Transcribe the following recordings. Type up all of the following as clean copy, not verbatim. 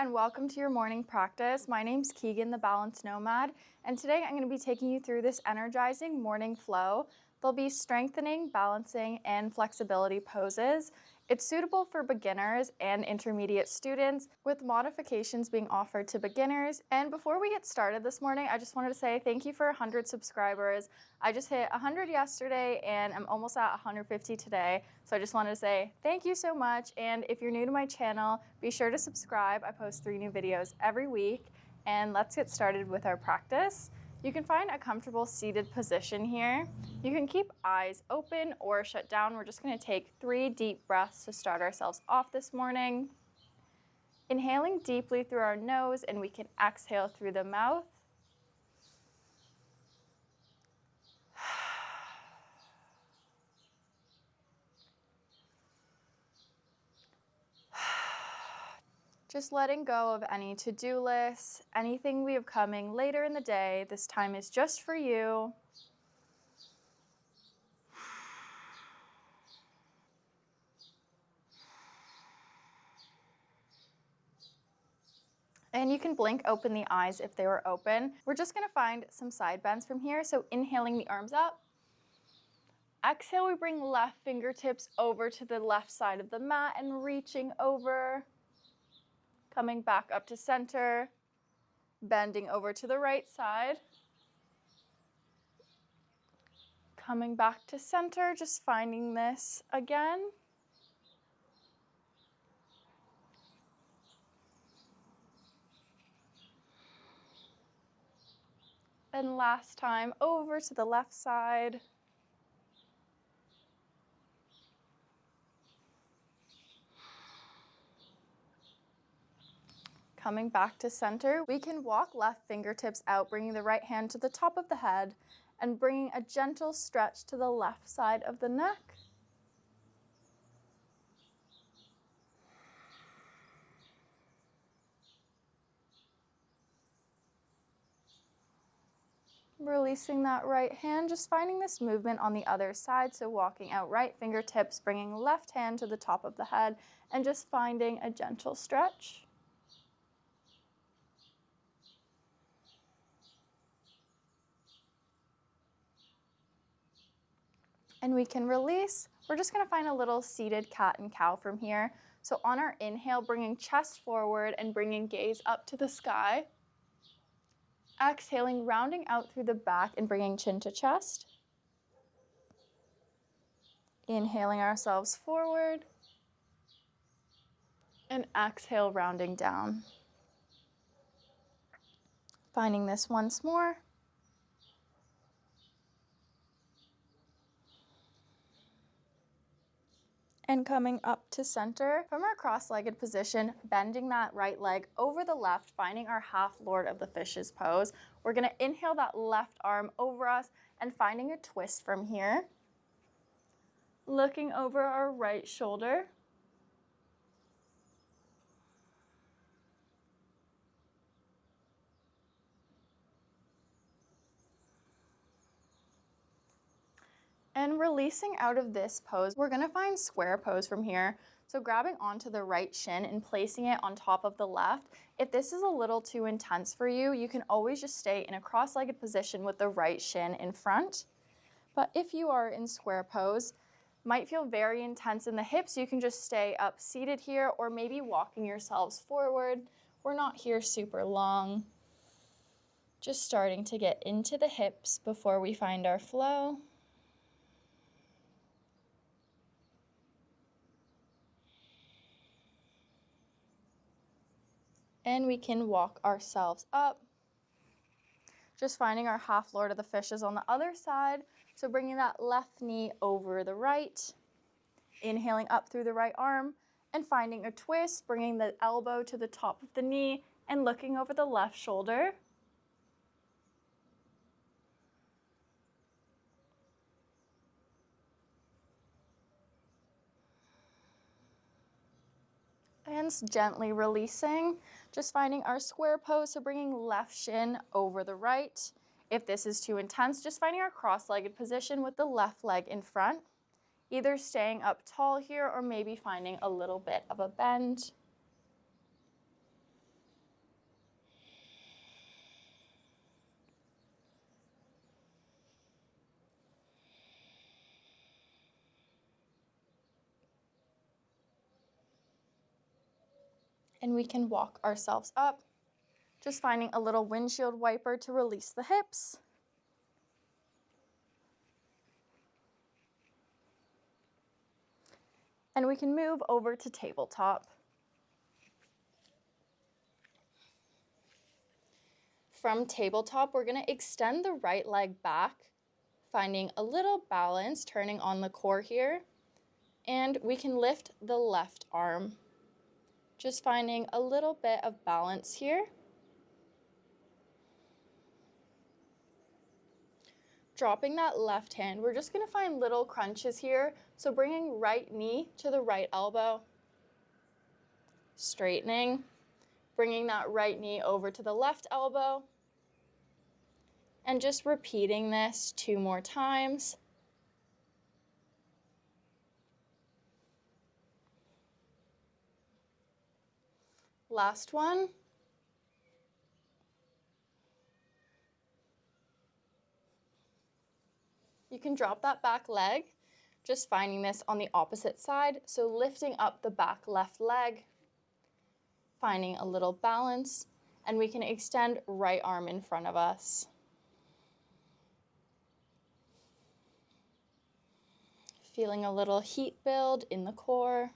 and welcome to your morning practice. My name's Keegan, the Balance Nomad, and today I'm going to be taking you through this energizing morning flow. There'll be strengthening, balancing, and flexibility poses. It's suitable for beginners and intermediate students, with modifications being offered to beginners. And before we get started this morning, I just wanted to say thank you for 100 subscribers. I just hit 100 yesterday and I'm almost at 150 today. So I just wanted to say thank you so much. And if you're new to my channel, be sure to subscribe. I post 3 new videos every week. And let's get started with our practice. You can find a comfortable seated position here. You can keep eyes open or shut down. We're just going to take 3 deep breaths to start ourselves off this morning. Inhaling deeply through our nose, and we can exhale through the mouth. Just letting go of any to-do lists, anything we have coming later in the day. This time is just for you. And you can blink open the eyes if they were open. We're just gonna find some side bends from here. So inhaling the arms up. Exhale, we bring left fingertips over to the left side of the mat and reaching over. Coming back up to center, bending over to the right side. Coming back to center, just finding this again. And last time, over to the left side. Coming back to center, we can walk left fingertips out, bringing the right hand to the top of the head and bringing a gentle stretch to the left side of the neck. Releasing that right hand, just finding this movement on the other side. So walking out right fingertips, bringing left hand to the top of the head and just finding a gentle stretch. And we can release. We're just gonna find a little seated cat and cow from here. So on our inhale, bringing chest forward and bringing gaze up to the sky. Exhaling, rounding out through the back and bringing chin to chest. Inhaling ourselves forward. And exhale, rounding down. Finding this once more. And coming up to center. From our cross-legged position, bending that right leg over the left, finding our half Lord of the Fishes pose. We're gonna inhale that left arm over us and finding a twist from here. Looking over our right shoulder. And releasing out of this pose, we're gonna find square pose from here. So grabbing onto the right shin and placing it on top of the left. If this is a little too intense for you, you can always just stay in a cross-legged position with the right shin in front. But if you are in square pose, might feel very intense in the hips, you can just stay up seated here or maybe walking yourselves forward. We're not here super long. Just starting to get into the hips before we find our flow. And we can walk ourselves up. Just finding our half Lord of the Fishes on the other side. So bringing that left knee over the right. Inhaling up through the right arm and finding a twist, bringing the elbow to the top of the knee and looking over the left shoulder. And gently releasing, just finding our square pose, so bringing left shin over the right. If this is too intense, just finding our cross-legged position with the left leg in front. Either staying up tall here or maybe finding a little bit of a bend. And we can walk ourselves up, just finding a little windshield wiper to release the hips. And we can move over to tabletop. From tabletop, we're going to extend the right leg back, finding a little balance, turning on the core here. And we can lift the left arm, just finding a little bit of balance here. Dropping that left hand, we're just going to find little crunches here. So bringing right knee to the right elbow, straightening, bringing that right knee over to the left elbow, and just repeating this 2 more times. Last one. You can drop that back leg, just finding this on the opposite side. So lifting up the back left leg, finding a little balance, and we can extend right arm in front of us. Feeling a little heat build in the core.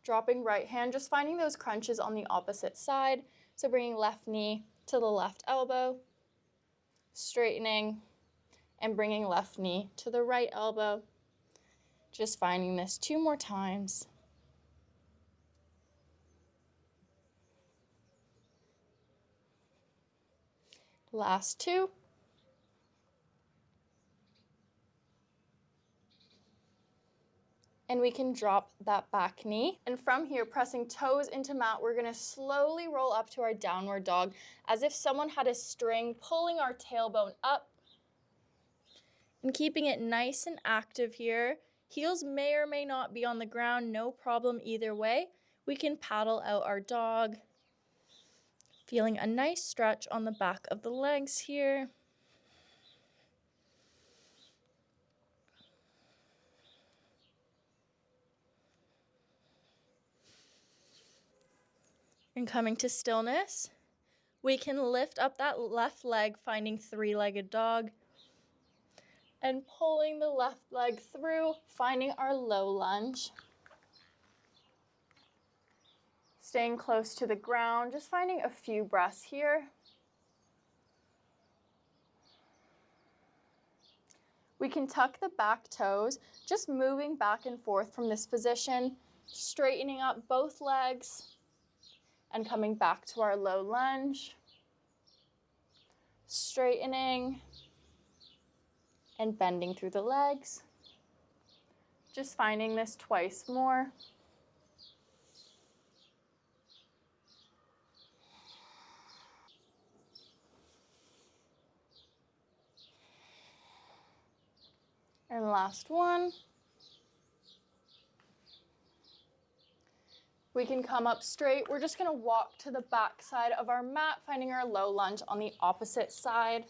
Dropping right hand, just finding those crunches on the opposite side. So bringing left knee to the left elbow, straightening, and bringing left knee to the right elbow. Just finding this 2 more times. Last 2. And we can drop that back knee. And from here, pressing toes into mat, we're gonna slowly roll up to our downward dog as if someone had a string pulling our tailbone up. And keeping it nice and active here. Heels may or may not be on the ground, no problem either way. We can paddle out our dog. Feeling a nice stretch on the back of the legs here. And coming to stillness, we can lift up that left leg, finding 3-legged dog. And pulling the left leg through, finding our low lunge. Staying close to the ground, just finding a few breaths here. We can tuck the back toes, just moving back and forth from this position, straightening up both legs, and coming back to our low lunge. Straightening and bending through the legs. Just finding this twice more. And last one. We can come up straight. We're just gonna walk to the back side of our mat, finding our low lunge on the opposite side.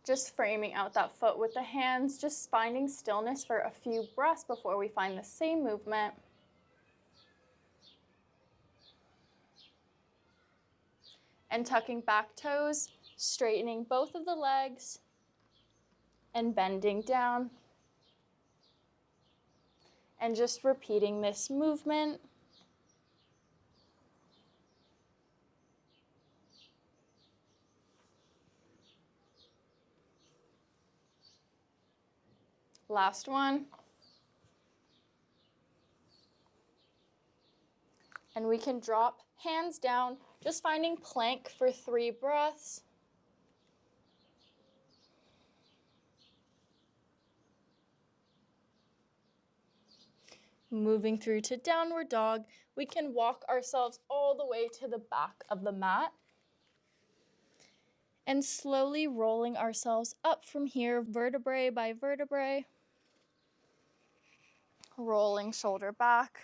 Just framing out that foot with the hands, just finding stillness for a few breaths before we find the same movement. And tucking back toes, straightening both of the legs, and bending down. And just repeating this movement. Last one. And we can drop hands down, just finding plank for 3 breaths. Moving through to downward dog, we can walk ourselves all the way to the back of the mat. And slowly rolling ourselves up from here, vertebrae by vertebrae. Rolling shoulder back.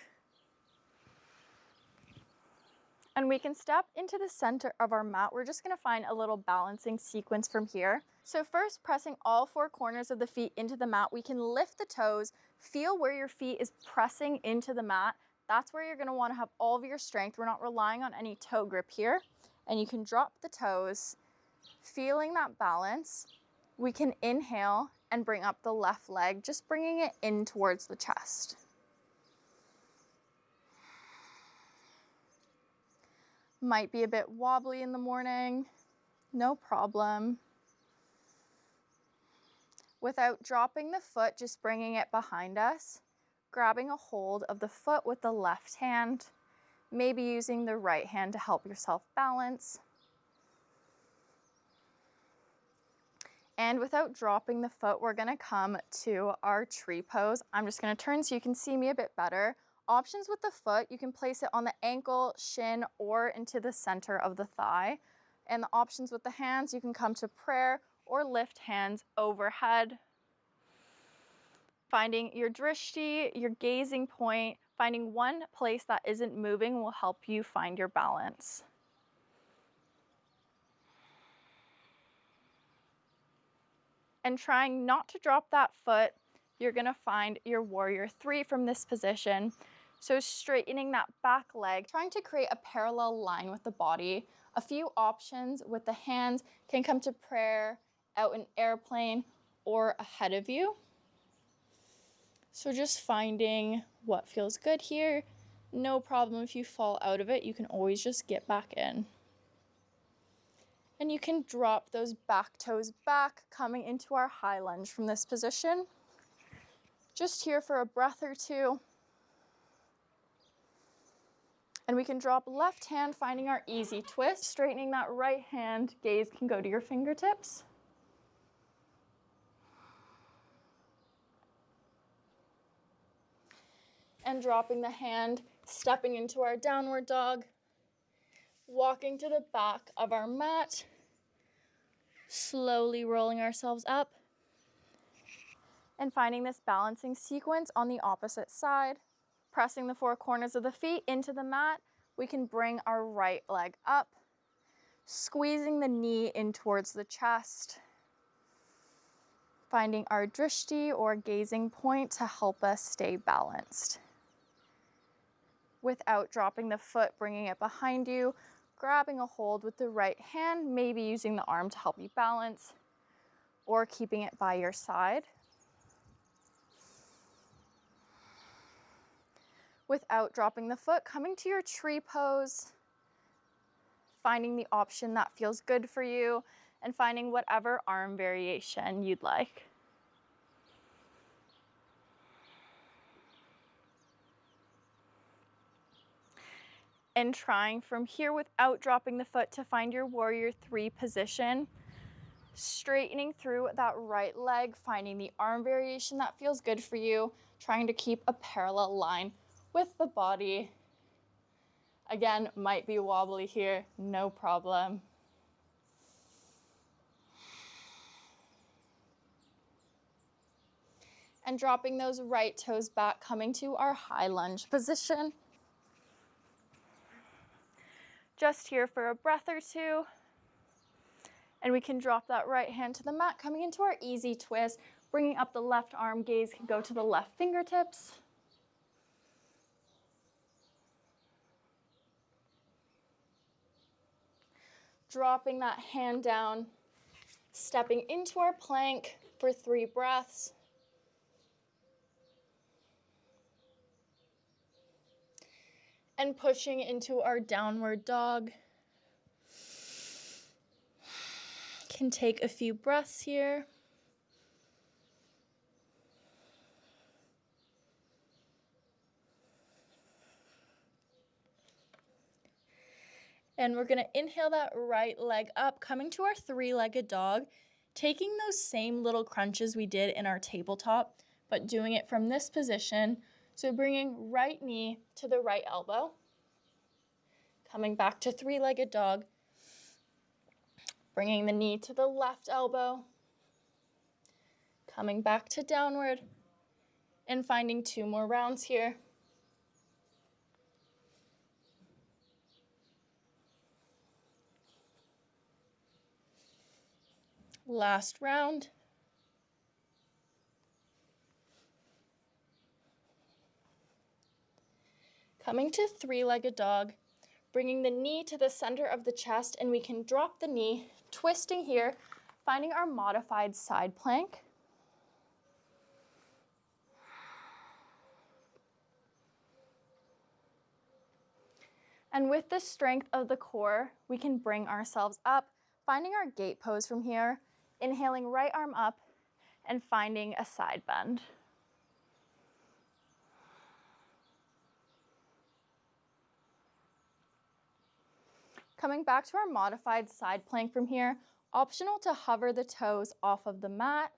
And we can step into the center of our mat. We're just gonna find a little balancing sequence from here. So first, pressing all 4 corners of the feet into the mat, we can lift the toes, feel where your feet is pressing into the mat, That's where you're gonna wanna have all of your strength. We're not relying on any toe grip here. And you can drop the toes, feeling that balance. We can inhale and bring up the left leg, just bringing it in towards the chest. Might be a bit wobbly in the morning, no problem. Without dropping the foot, just bringing it behind us, grabbing a hold of the foot with the left hand, maybe using the right hand to help yourself balance. And without dropping the foot, we're gonna come to our tree pose. I'm just gonna turn so you can see me a bit better. Options with the foot, you can place it on the ankle, shin, or into the center of the thigh. And the options with the hands, you can come to prayer or lift hands overhead. Finding your drishti, your gazing point, finding one place that isn't moving will help you find your balance. And trying not to drop that foot, you're gonna find your warrior three from this position. So straightening that back leg, trying to create a parallel line with the body. A few options with the hands can come to prayer, out in airplane, or ahead of you. So just finding what feels good here. No problem if you fall out of it, you can always just get back in. And you can drop those back toes back, coming into our high lunge from this position. Just here for a breath or two. And we can drop left hand, finding our easy twist. Straightening that right hand, gaze can go to your fingertips. And dropping the hand, stepping into our downward dog. Walking to the back of our mat, slowly rolling ourselves up, and finding this balancing sequence on the opposite side. Pressing the four corners of the feet into the mat, we can bring our right leg up, squeezing the knee in towards the chest, finding our drishti or gazing point to help us stay balanced. Without dropping the foot, bringing it behind you, grabbing a hold with the right hand, maybe using the arm to help you balance, or keeping it by your side. Without dropping the foot, coming to your tree pose, finding the option that feels good for you, and finding whatever arm variation you'd like. And trying from here without dropping the foot to find your warrior three position. Straightening through that right leg, finding the arm variation that feels good for you, trying to keep a parallel line with the body. Again, might be wobbly here, no problem. And dropping those right toes back, coming to our high lunge position. Just here for a breath or two. And we can drop that right hand to the mat, coming into our easy twist, bringing up the left arm, gaze can go to the left fingertips. Dropping that hand down, stepping into our plank for 3 breaths. And pushing into our downward dog. Can take a few breaths here. And we're gonna inhale that right leg up, coming to our 3-legged dog, taking those same little crunches we did in our tabletop, but doing it from this position. So bringing right knee to the right elbow, coming back to 3-legged dog, bringing the knee to the left elbow, coming back to downward, and finding 2 more rounds here. Last round. Coming to three-legged dog, bringing the knee to the center of the chest, and we can drop the knee, twisting here, finding our modified side plank. And with the strength of the core, we can bring ourselves up, finding our gate pose from here, inhaling right arm up, and finding a side bend. Coming back to our modified side plank from here, optional to hover the toes off of the mat.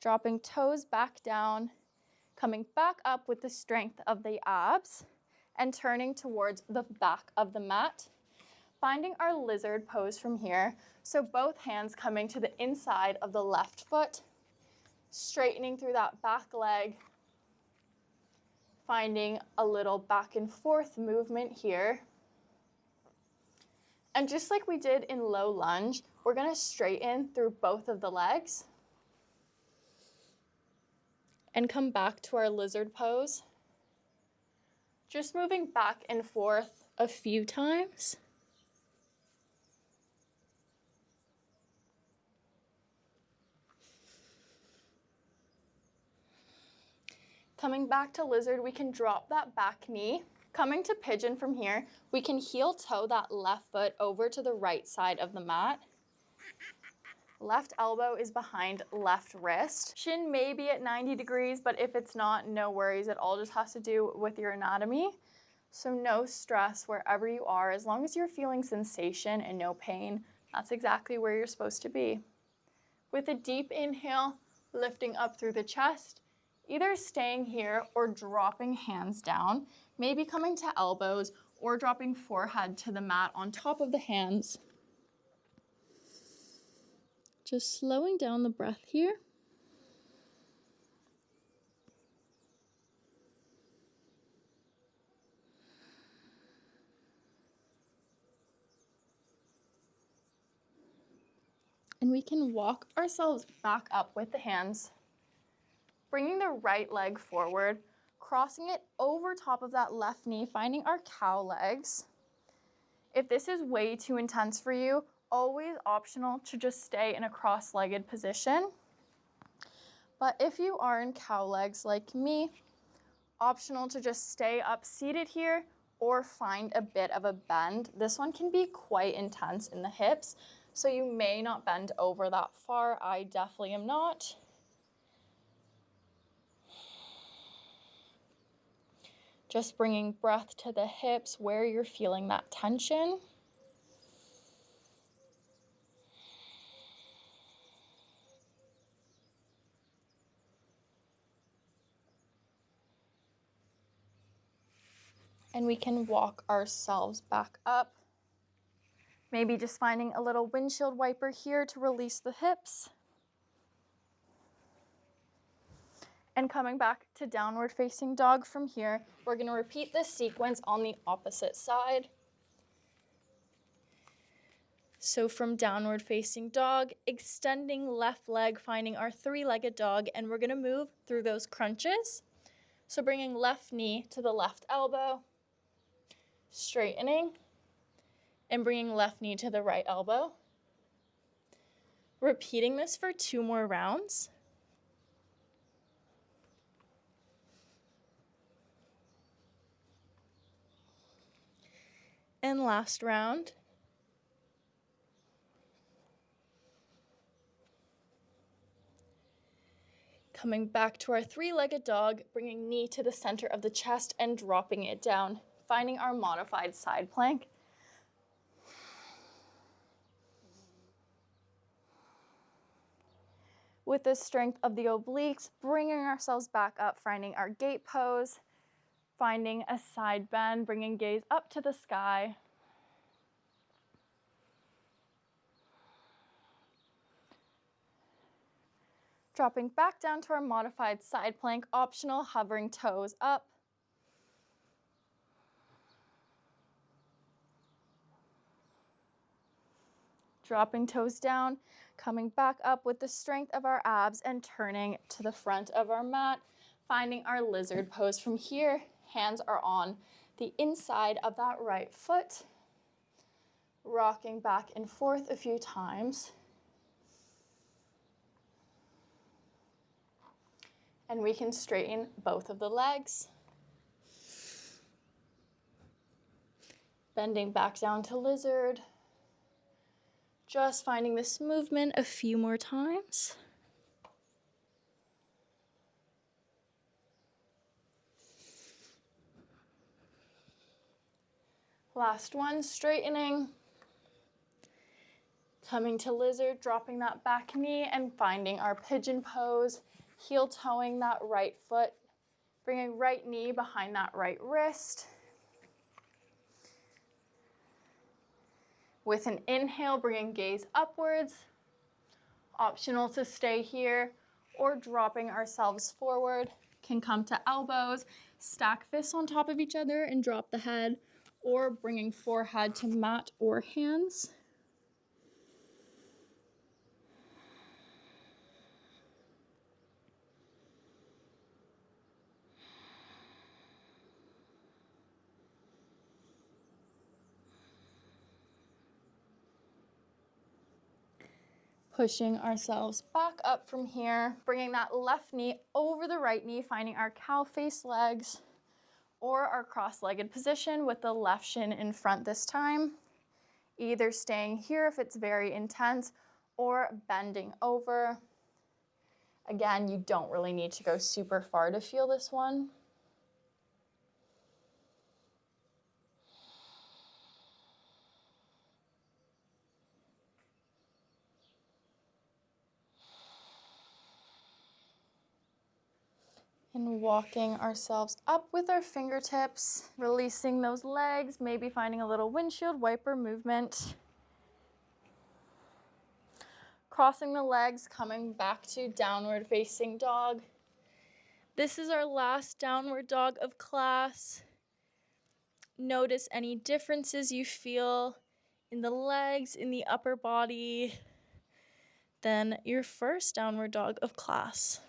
Dropping toes back down, coming back up with the strength of the abs, and turning towards the back of the mat. Finding our lizard pose from here, so both hands coming to the inside of the left foot, straightening through that back leg, finding a little back and forth movement here. And just like we did in low lunge, we're gonna straighten through both of the legs and come back to our lizard pose. Just moving back and forth a few times. Coming back to lizard, we can drop that back knee. Coming to pigeon from here, we can heel toe that left foot over to the right side of the mat. Left elbow is behind left wrist. Shin may be at 90 degrees, but if it's not, no worries. It all just has to do with your anatomy. So no stress wherever you are. As long as you're feeling sensation and no pain, that's exactly where you're supposed to be. With a deep inhale, lifting up through the chest, either staying here or dropping hands down, maybe coming to elbows or dropping forehead to the mat on top of the hands. Just slowing down the breath here. And we can walk ourselves back up with the hands, bringing the right leg forward, crossing it over top of that left knee, finding our cow legs. If this is way too intense for you, always optional to just stay in a cross-legged position. But if you are in cow legs like me, optional to just stay up seated here or find a bit of a bend. This one can be quite intense in the hips, so you may not bend over that far. I definitely am not. Just bringing breath to the hips where you're feeling that tension. And we can walk ourselves back up. Maybe just finding a little windshield wiper here to release the hips. And coming back to downward facing dog from here, we're gonna repeat this sequence on the opposite side. So from downward facing dog, extending left leg, finding our three-legged dog, and we're gonna move through those crunches. So bringing left knee to the left elbow, straightening, and bringing left knee to the right elbow. Repeating this for 2 more rounds. And last round. Coming back to our three-legged dog, bringing knee to the center of the chest and dropping it down, finding our modified side plank. With the strength of the obliques, bringing ourselves back up, finding our gate pose, finding a side bend, bringing gaze up to the sky. Dropping back down to our modified side plank, optional hovering toes up. Dropping toes down, Coming back up with the strength of our abs and turning to the front of our mat, finding our lizard pose from here. Hands are on the inside of that right foot, rocking back and forth a few times. And we can straighten both of the legs. Bending back down to lizard. Just finding this movement a few more times. Last one, straightening. Coming to lizard, dropping that back knee and finding our pigeon pose. Heel toeing that right foot. Bringing right knee behind that right wrist. With an inhale, bringing gaze upwards. Optional to stay here or dropping ourselves forward. Can come to elbows, stack fists on top of each other and drop the head, or bringing forehead to mat or hands. Pushing ourselves back up from here, bringing that left knee over the right knee, finding our cow face legs or our cross-legged position with the left shin in front this time. Either staying here if it's very intense or bending over. Again, you don't really need to go super far to feel this one. And walking ourselves up with our fingertips, releasing those legs, maybe finding a little windshield wiper movement. Crossing the legs, coming back to downward facing dog. This is our last downward dog of class. Notice any differences you feel in the legs, in the upper body, than your first downward dog of class.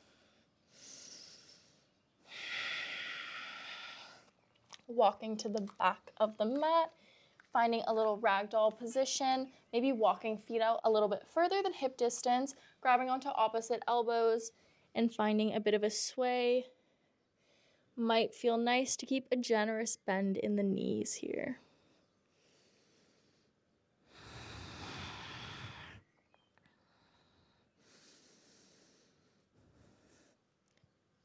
Walking to the back of the mat, finding a little ragdoll position, maybe walking feet out a little bit further than hip distance, grabbing onto opposite elbows and finding a bit of a sway. Might feel nice to keep a generous bend in the knees here.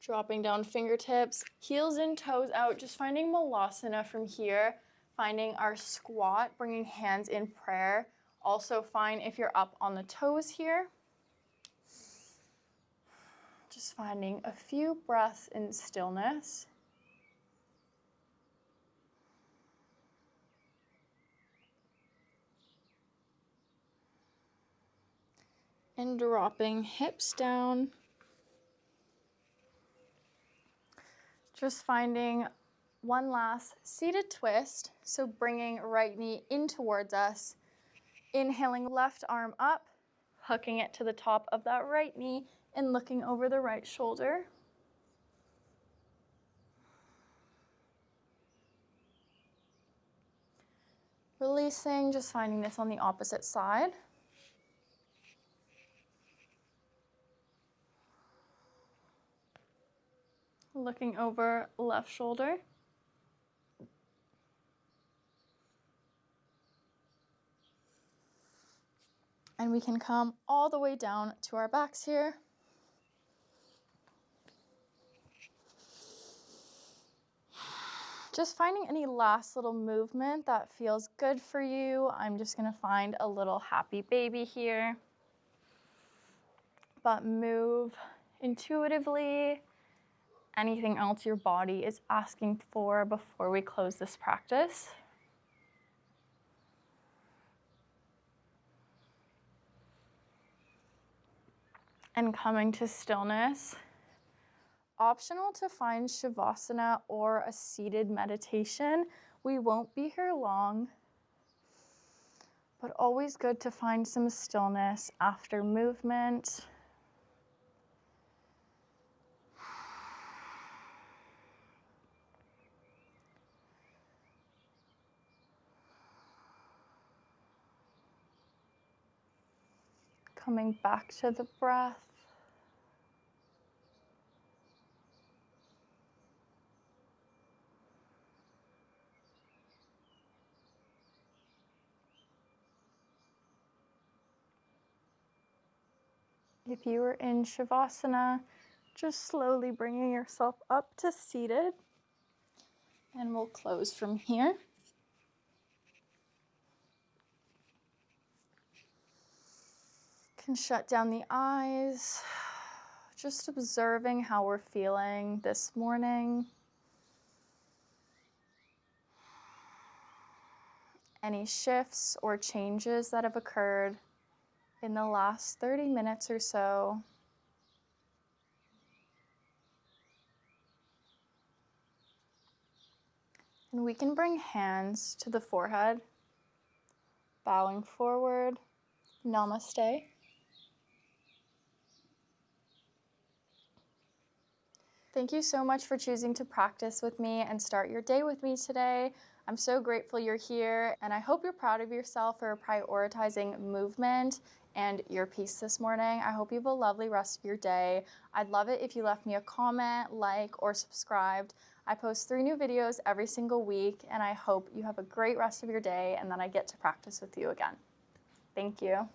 Dropping down fingertips, heels and toes out, just finding Malasana from here, finding our squat, bringing hands in prayer. Also fine if you're up on the toes here. Just finding a few breaths in stillness. And dropping hips down. Just finding one last seated twist. So bringing right knee in towards us. Inhaling left arm up, hooking it to the top of that right knee and looking over the right shoulder. Releasing, just finding this on the opposite side. Looking over left shoulder. And we can come all the way down to our backs here. Just finding any last little movement that feels good for you. I'm just gonna find a little happy baby here. But move intuitively. Anything else your body is asking for before we close this practice. And coming to stillness. Optional to find Shavasana or a seated meditation. We won't be here long. but always good to find some stillness after movement. Coming back to the breath. If you are in Shavasana, just slowly bringing yourself up to seated, and we'll close from here. Can shut down the eyes, just observing how we're feeling this morning. Any shifts or changes that have occurred in the last 30 minutes or so. And we can bring hands to the forehead, bowing forward. Namaste. Thank you so much for choosing to practice with me and start your day with me today. I'm so grateful you're here, and I hope you're proud of yourself for prioritizing movement and your peace this morning. I hope you have a lovely rest of your day. I'd love it if you left me a comment, like, or subscribed. I post 3 new videos every single week, and I hope you have a great rest of your day and that I get to practice with you again. Thank you.